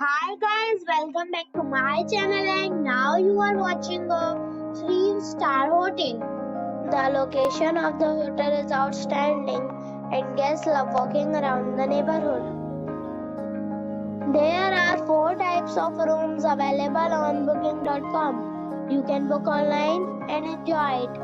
Hi guys, welcome back to my channel and now you are watching a 3-star hotel. The location of the hotel is outstanding and guests love walking around the neighborhood. There are 4 types of rooms available on booking.com. You can book online and enjoy it.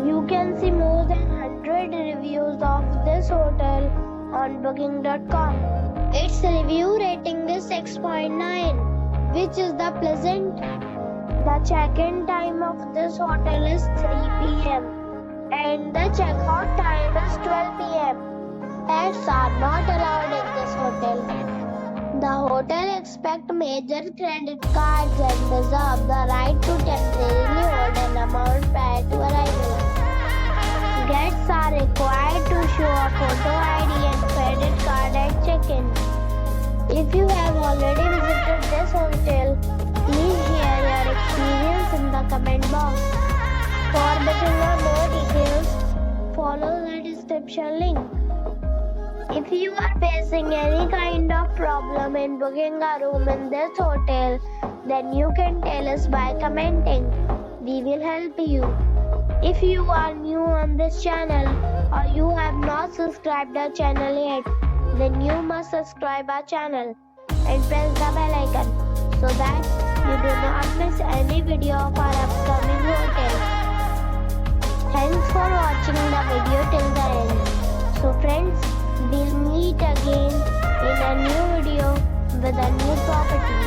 You can see more than 100 reviews of this hotel on booking.com. Its review rating is 6.9, which is the pleasant. The check-in time of this hotel is 3 p.m. and the check-out time is 12 p.m. Pets are not allowed in this hotel. The hotel accepts major credit cards and reserves the right to temporarily hold an amount prior to arrival. Guests are required to show a photo ID and credit card at check-in. If you have already visited this hotel, please share your experience in the comment box. For booking or more details, follow the description link. If you are facing any kind of problem in booking a room in this hotel, then you can tell us by commenting. We will help you. If you are new on this channel or you have not subscribed our channel yet, then you must subscribe our channel and press the bell icon so that you do not miss any video of our upcoming hotel. Thanks for watching the video till the end. So friends, we'll meet again in a new video with a new property.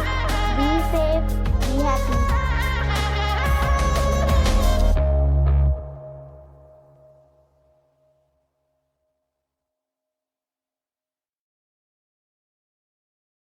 Be safe, be happy.